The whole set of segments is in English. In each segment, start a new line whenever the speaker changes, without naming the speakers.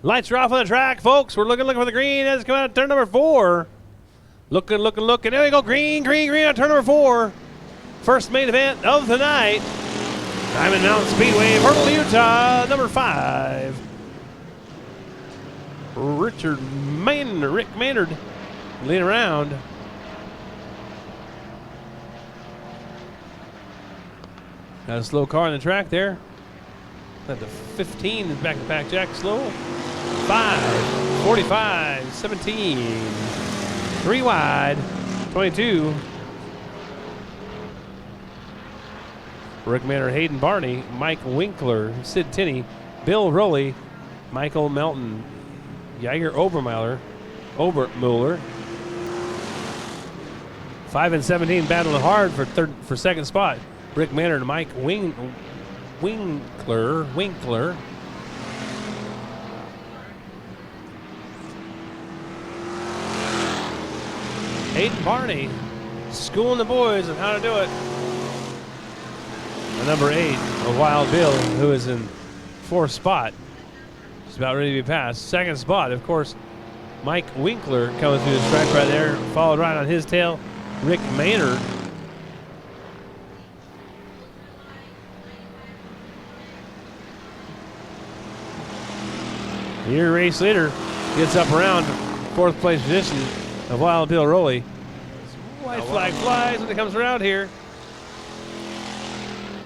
Lights are off on the track, folks. We're looking for the green as it's coming out of turn number 4. Looking. There we go. Green on turn number 4. First main event of the night. Diamond Mountain Speedway, Vernal, Utah, number 5. Rick Maynard leading around. Got a slow car on the track there. At the 15 is back to back jack slow. 5, 45, 17. 3 wide, 22. Rick Maynard, Hayden Barney, Mike Winkler, Sid Tinney, Bill Rowley, Michael Melton, Jaeger Obermuller. 5 and 17 battling hard for second spot. Rick Maynard, Mike Winkler. Hayden Barney, schooling the boys on how to do it. And number 8, a Wild Bill, who is in 4th spot. He's about ready to be passed. 2nd spot, of course, Mike Winkler coming through the track right there. Followed right on his tail, Rick Maynard. Your race leader gets up around 4th place position of Wild Bill Rowley. White flag flies when it comes around here.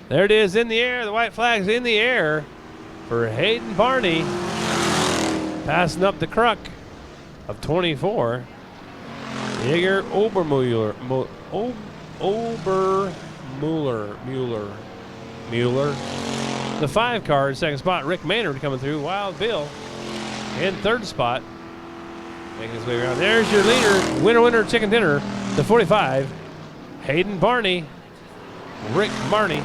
There it is in the air. The white flag's in the air for Hayden Barney. Passing up the crook of 24. Jaeger Obermuller. The 5 car in 2nd spot. Rick Maynard coming through. Wild Bill in 3rd spot. Making his way around. There's your leader. Winner, chicken dinner. The 45. Hayden Barney. Rick Barney.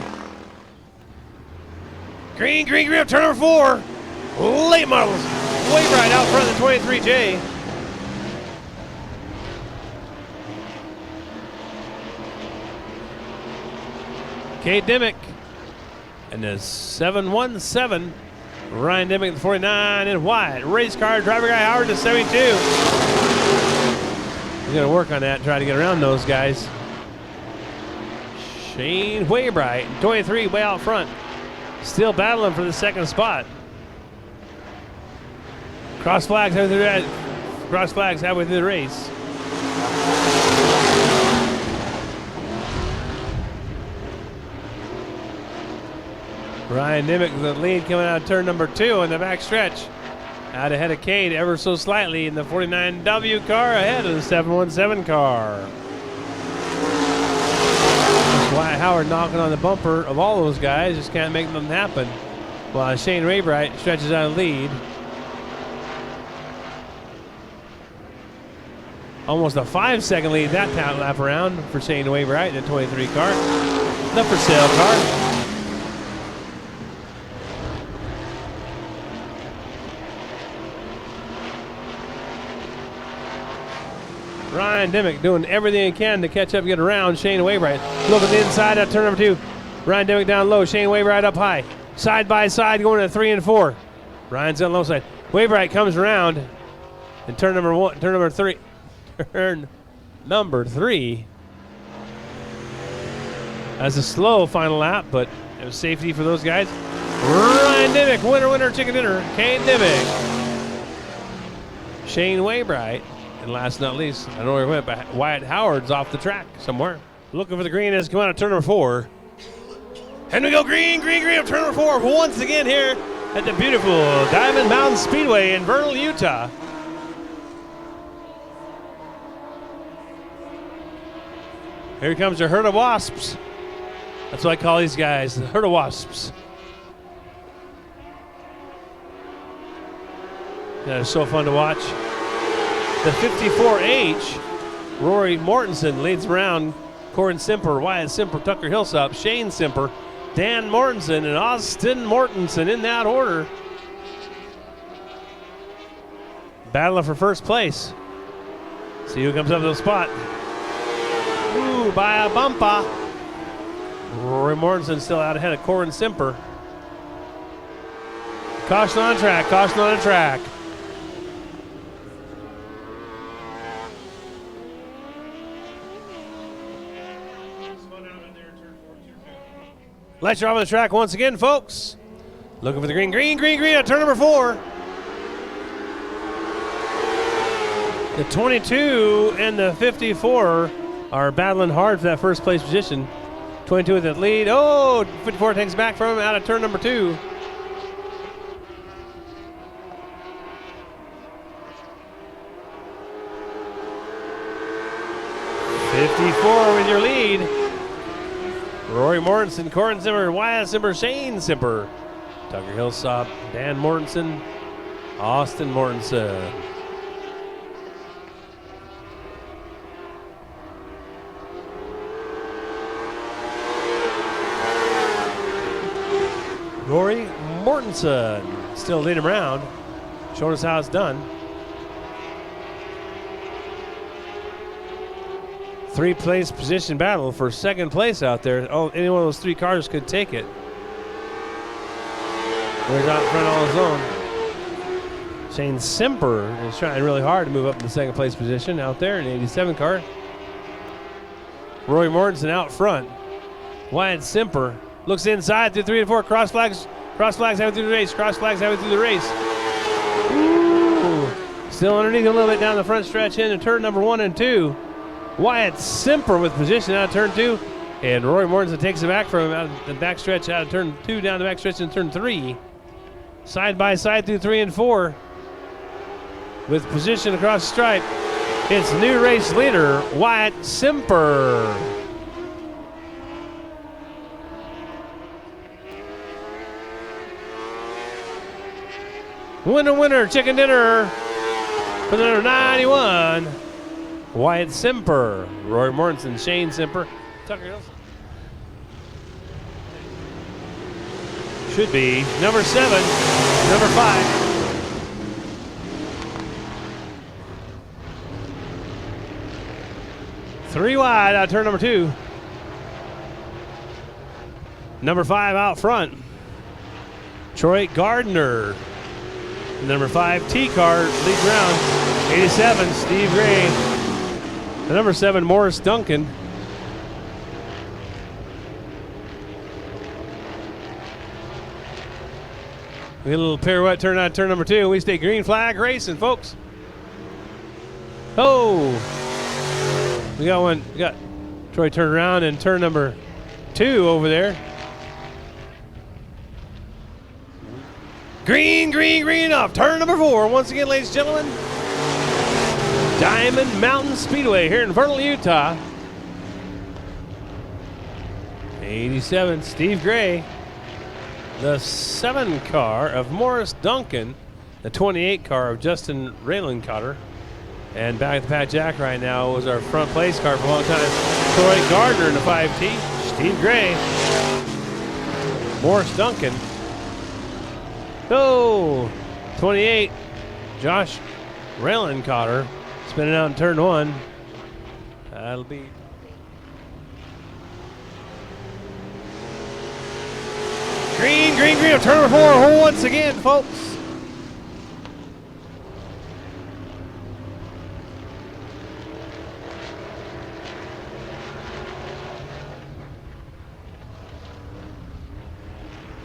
Green, turn number 4. Late models. Way right out front of the 23J. Kate Dimmick. And the 717. Ryan Dimmick, the 49 in white. Race car, driver guy Howard, the 72. We're going to work on that, try to get around those guys. Shane Waybright, 23, way out front. Still battling for the 2nd spot. Cross flags halfway through the race. Ryan Dimmick, the lead coming out of turn number 2 in the back stretch. Out ahead of Cade ever so slightly in the 49W car ahead of the 717 car. That's Wyatt Howard knocking on the bumper of all those guys. Just can't make them happen. While Shane Waybright stretches out a lead. Almost a 5-second lead that lap around for Shane Waybright in the 23 car. The for sale car. Ryan Dimmick doing everything he can to catch up and get around Shane Waybright. Looking inside at turn number 2. Ryan Dimmick down low. Shane Waybright up high. Side by side going to 3 and 4. Ryan's on the low side. Waybright comes around in turn number 3. Turn number 3. That's a slow final lap, but it was safety for those guys. Ryan Dimmick, winner, chicken dinner. Kane Dimmick. Shane Waybright. And last but not least, I don't know where he went, but Wyatt Howard's off the track somewhere. Looking for the green as come out of turn number 4. And we go green up turn number 4 once again here at the beautiful Diamond Mountain Speedway in Vernal, Utah. Here comes a herd of wasps. That's what I call these guys, the herd of wasps. That is so fun to watch. The 54H, Rory Mortensen leads around. Corin Simper, Wyatt Simper, Tucker Hillsop, Shane Simper, Dan Mortensen, and Austin Mortensen in that order. Battling for first place. See who comes up to the spot. Ooh, by a bumper. Rory Mortensen still out ahead of Corin Simper. Caution on track, caution on the track. Lights are off on the track once again, folks. Looking for the green, green, green, green at turn number 4. The 22 and the 54 are battling hard for that first place position. 22 with the lead. Oh, 54 takes back from him out of turn number 2. With your lead. Rory Mortensen, Corin Zimmer, Wyatt Zimmer, Shane Zimmer, Tucker Hillsop, Dan Mortensen, Austin Mortensen. Rory Mortensen still leading him around, showing us how it's done. 3-place position battle for second place out there. Oh, any one of those 3 cars could take it. There's out front all his own. Shane Simper is trying really hard to move up in the second place position out there in the 87 car. Roy Mortensen out front. Wyatt Simper looks inside through 3 and 4. Cross flags halfway through the race. Cross flags halfway through the race. Ooh. Still underneath a little bit down the front stretch into turn number 1 and 2. Wyatt Simper with position out of turn 2, and Roy Mortensen takes it back from him out of the back stretch out of turn 2 down the back stretch in turn 3. Side by side through 3 and 4 with position across the stripe. It's new race leader Wyatt Simper. Winner, chicken dinner for the number 91. Wyatt Simper, Roy Mortensen, Shane Simper, Tucker Hills. Should be number 7, number 5. Three wide out of turn number 2. Number 5 out front. Troy Gardner. Number 5 T car leads round. 87 Steve Gray. The number 7, Morris Duncan. We get a little pirouette turn on turn number 2. We stay green flag racing, folks. Oh! We got one. We got Troy turned around in turn number 2 over there. Green, green, green off turn number 4. Once again, ladies and gentlemen. Diamond Mountain Speedway here in Vernal, Utah. 87, Steve Gray. The 7 car of Morris Duncan. The 28 car of Justin Raylan-Cotter. And back at the Pat Jack right now was our front place car for a long time. Troy Gardner in the 5T. Steve Gray. Morris Duncan. Oh, 28, Josh Raylan-Cotter. Spinning out in turn 1. That'll be green, green, green. Turn 4 once again, folks.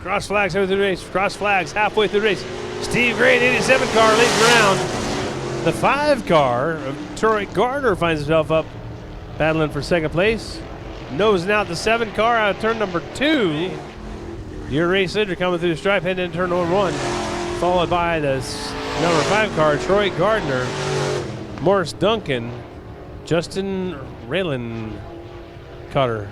Cross flags halfway through the race. Cross flags halfway through the race. Steve Gray, the 87 car, leads around. The 5 car of Troy Gardner finds himself up battling for second place. Nosing out the 7 car out of turn number 2. Your race leader coming through the stripe heading into turn number 1. Followed by the number 5 car, Troy Gardner, Morris Duncan, Justin Raylan-Cotter.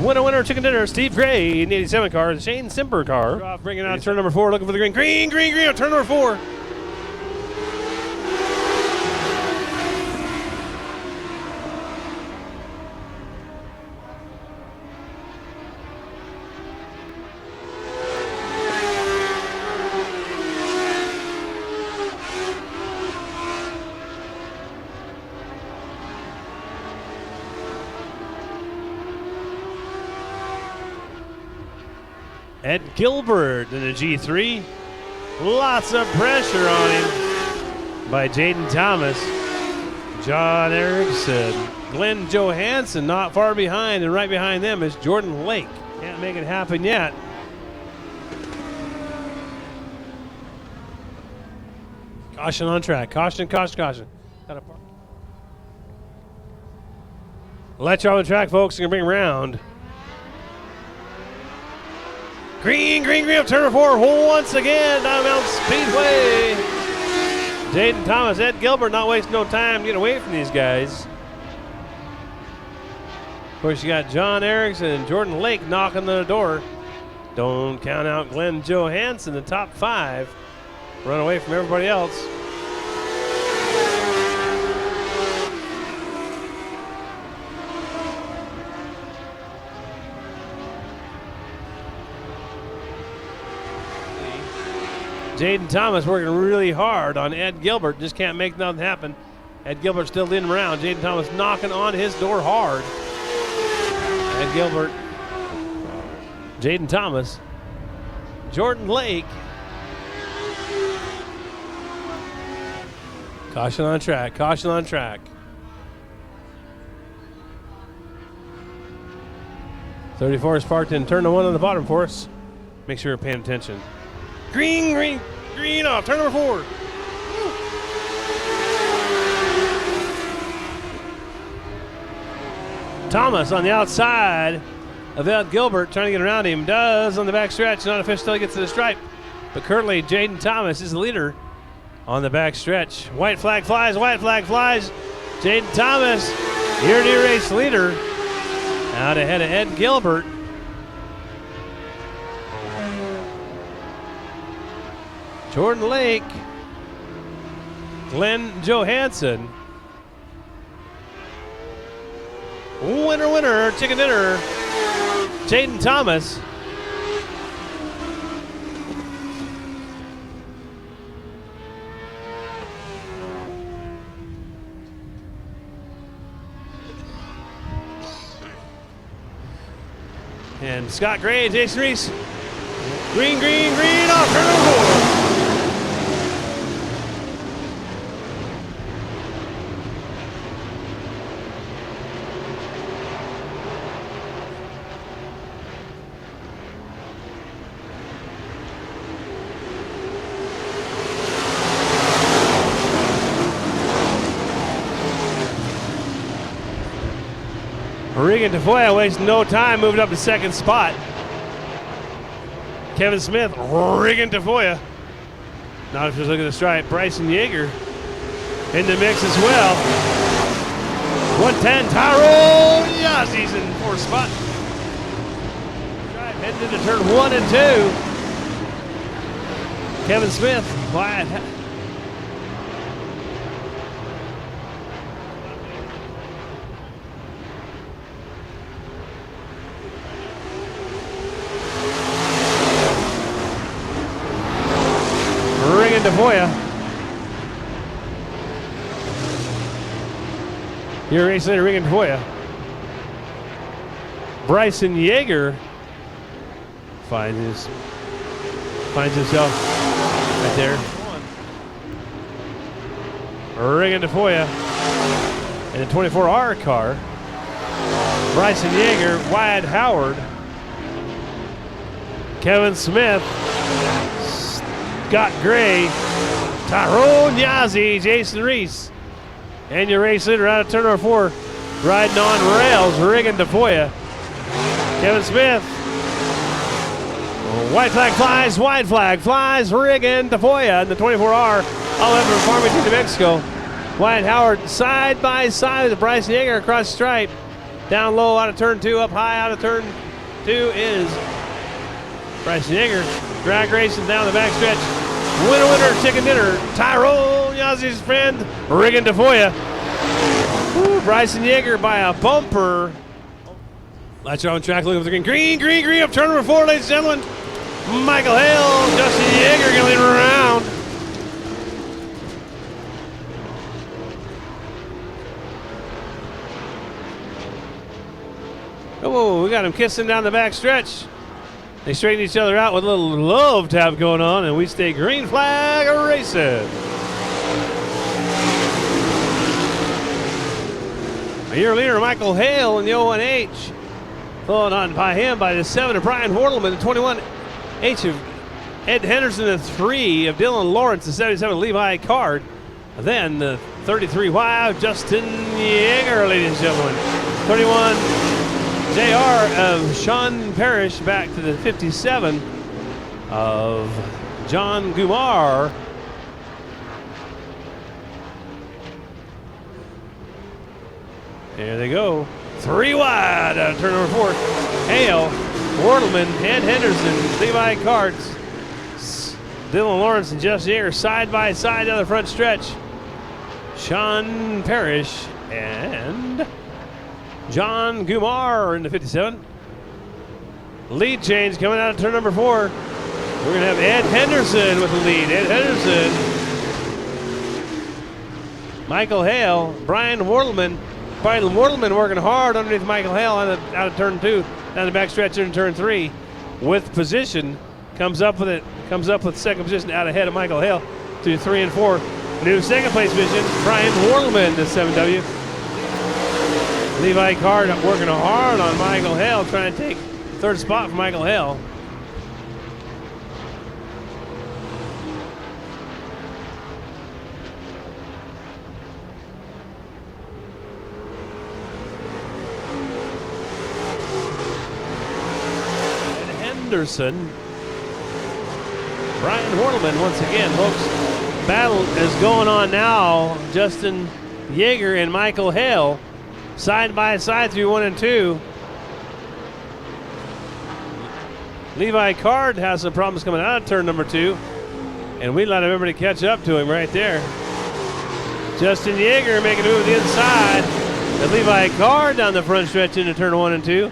Winner, chicken dinner. Steve Gray in the 87 car. The Shane Simper car. Bringing out turn number 4, looking for the green. Green, green, green. Turn number 4. Ed Gilbert in the G3. Lots of pressure on him by Jaden Thomas. John Erickson. Glenn Johansson not far behind, and right behind them is Jordan Lake. Can't make it happen yet. Caution on track. Caution, caution, caution. Let you on the track, folks. You're going to bring round. Green, green, green up turn 4 once again. Down Mount Speedway. Jaden Thomas, Ed Gilbert not wasting no time getting away from these guys. Of course, you got John Erickson and Jordan Lake knocking on the door. Don't count out Glenn Johansson, the top 5. Run away from everybody else. Jaden Thomas working really hard on Ed Gilbert. Just can't make nothing happen. Ed Gilbert still leading him around. Jaden Thomas knocking on his door hard. Ed Gilbert. Jaden Thomas. Jordan Lake. Caution on track. Caution on track. 34 is parked in turn 1 on the bottom for us. Make sure you're paying attention. Green, green, green off. Turn number 4. Thomas on the outside of Ed Gilbert trying to get around him. Does on the back stretch. Not official till he gets to the stripe. But currently, Jaden Thomas is the leader on the back stretch. White flag flies. White flag flies. Jaden Thomas, year-to-year race leader, out ahead of Ed Gilbert. Jordan Lake, Glenn Johansson. Winner, winner, chicken dinner, Jaden Thomas. And Scott Gray, Jason Reese. Green, green, green off turn number 4. Regan Tafoya wasting no time, moving up to second spot. Kevin Smith, Regan Tafoya. Not if you look at the stripe. Bryson Yeager in the mix as well. 110, Tyrone Yazzi's in 4th spot. Heading into turn 1 and 2. Kevin Smith, wide. Tafoya. Your race leader, Regan Tafoya. Bryson Yeager finds himself right there. Regan Tafoya in the 24R car. Bryson Yeager, Wyatt Howard, Kevin Smith, Scott Gray, Tyrone Yazzie, Jason Reese. And your race leader out of turn number 4, riding on rails, Regan Tafoya. Kevin Smith. White flag flies, white flag flies, Regan Tafoya in the 24R, all over from Farmington, New Mexico. Wyatt Howard side by side with Bryson Yeager across the stripe. Down low out of turn 2, up high out of turn 2 is Bryson Yeager. Drag racing down the back stretch. Winner, winner, chicken dinner. Tyrone Yazzie's friend, Regan Tafoya. Bryson Yeager by a bumper. Let's on track, looking for the green. Green, green, green up turn number 4, ladies and gentlemen. Michael Hale, Justin Yeager going to lead him around. Oh, we got him kissing down the back stretch. They straighten each other out with a little love tap going on, and we stay green flag racing. Your leader, Michael Hale in the 01H. Followed on by him by the 7 of Brian Hortelman, the 21H of Ed Henderson, the 3 of Dylan Lawrence, the 77 Levi Card. Then the 33Y of Justin Yeager, ladies and gentlemen. 31 JR of Sean Parrish, back to the 57 of John Gumar. There they go. 3 wide out of turn number 4. Hale, Wortleman, Ed Henderson, Levi Carts, Dylan Lawrence, and Jeff Yeager side by side down the front stretch. Sean Parrish and John Gumar in the 57. Lead change coming out of turn number 4. We're going to have Ed Henderson with the lead. Ed Henderson, Michael Hale, Brian Wortleman. Brian Wortleman working hard underneath Michael Hale out of turn 2, down the back stretch in turn 3. With position, comes up with second position out ahead of Michael Hale to 3 and 4. New second place position, Brian Wortleman, the 7W. Levi Card working hard on Michael Hale, trying to take third spot for Michael Hale. Henderson, Brian Hortelman once again, folks. Battle is going on now. Justin Yeager and Michael Hale side by side through 1 and 2. Levi Card has some problems coming out of turn number 2, and we let everybody catch up to him right there. Justin Yeager making a move to the inside, and Levi Card down the front stretch into turn 1 and 2.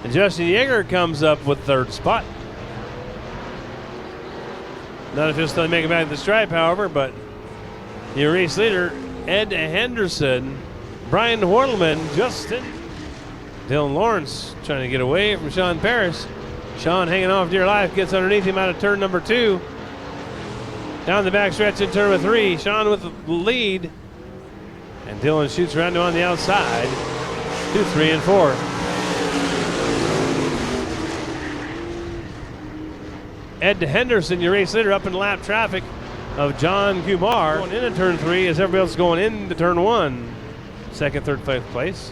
And Justin Yeager comes up with third spot. Not if he'll still make it back to the stripe, however, but your race leader, Ed Henderson, Brian Hortelman, Justin, Dylan Lawrence trying to get away from Sean Parrish. Sean hanging on for dear life, gets underneath him out of turn number 2. Down the back stretch in turn number 3. Sean with the lead. And Dylan shoots around him on the outside. 2, 3, and 4. Ed Henderson, your race leader, up in lap traffic of John Gumar. Going into turn 3 as everybody else is going into turn 1. Second, third, fifth place.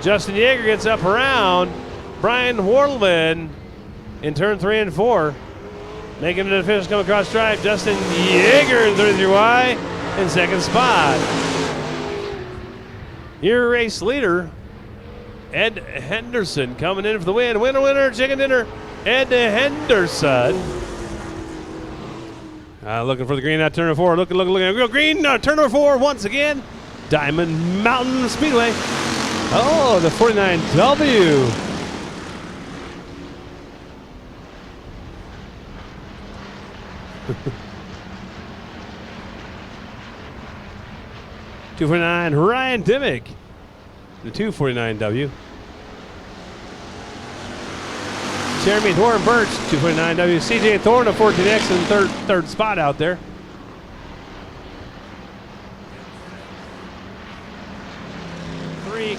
Justin Yeager gets up around Brian Hortelman in turn 3 and 4. Making it to the finish, come across stripe. Justin Yeager in 33Y in second spot. Your race leader, Ed Henderson, coming in for the win. Winner, winner, chicken dinner, Ed Henderson. Looking for the green out turn number 4. Looking. Real green, turn number 4 once again. Diamond Mountain Speedway. Oh, the 49W. $249, Ryan Dimmick. The 249W. Jeremy Dwarf Birch, 249W. CJ Thorne, a 14X in third spot out there.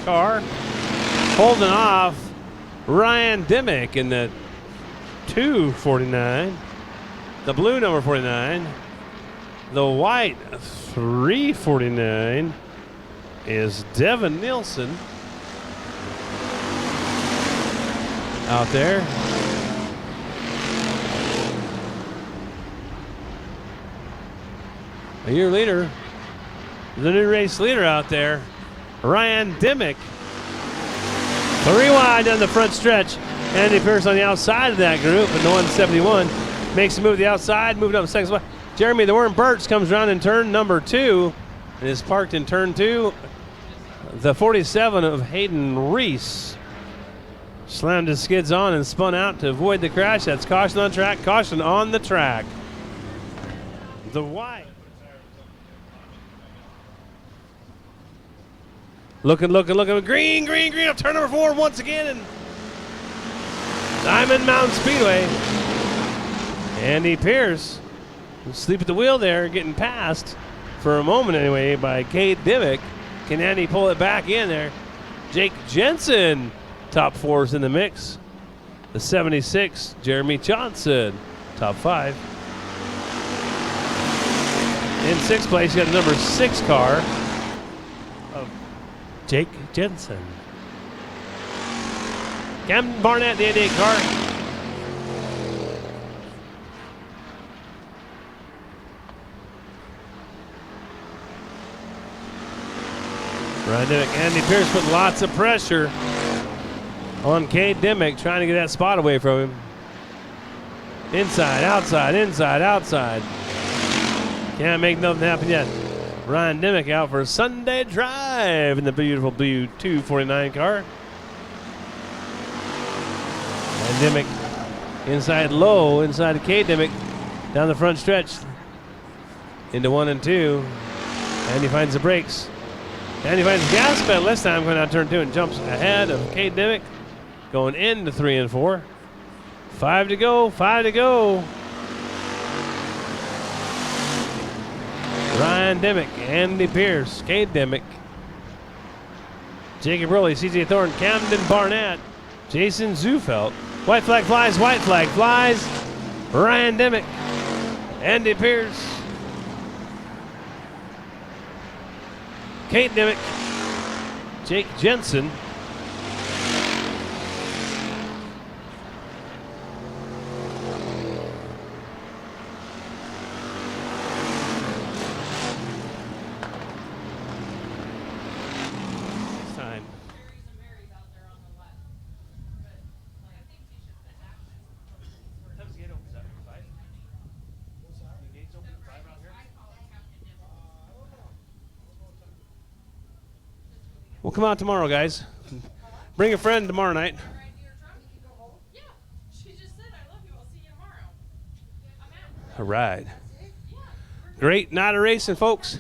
Car holding off Ryan Dimmick in the 249. The blue number 49. The white 349 is Devin Nielsen out there. Your leader, the new race leader out there, Ryan Dimmick. 3 wide down the front stretch. Andy Pierce on the outside of that group, and the 171 makes the move to the outside, moving up the second spot. Jeremy the Worm Birch comes around in turn number 2 and is parked in turn 2. The 47 of Hayden Reese slammed his skids on and spun out to avoid the crash. That's caution on track, caution on the track. The white. Looking. Green up turn number 4 once again. And Diamond Mountain Speedway. Andy Pierce, asleep at the wheel there, getting passed for a moment anyway by Cade Dimick. Can Andy pull it back in there? Jake Jensen, top 4's in the mix. The 76, Jeremy Johnson, top 5. In 6th place, you got the number 6 car of Jake Jensen. Camden Barnett, the 88 car. Ryan Dimick, Andy Pierce put lots of pressure on Cade Dimick, trying to get that spot away from him. Inside, outside, inside, outside. Can't make nothing happen yet. Ryan Dimick out for a Sunday drive in the beautiful blue 249 car. And Dimick inside low, inside of Cade Dimick, down the front stretch into 1 and 2. And he finds the brakes. And he finds the gas pedal this time, going out turn 2 and jumps ahead of Cade Dimick, going into 3 and 4. 5 to go, 5 to go. Ryan Dimick, Andy Pierce, Cade Dimick, Jacob Rowley, CJ Thorne, Camden Barnett, Jason Zufelt. White flag flies, white flag flies. Ryan Dimick, Andy Pierce, Cade Dimick, Jake Jensen. We'll come out tomorrow, guys. Bring a friend tomorrow night.
Yeah, she just said, I love you. I'll see you tomorrow. I'm out.
All right. Great night of racing, folks.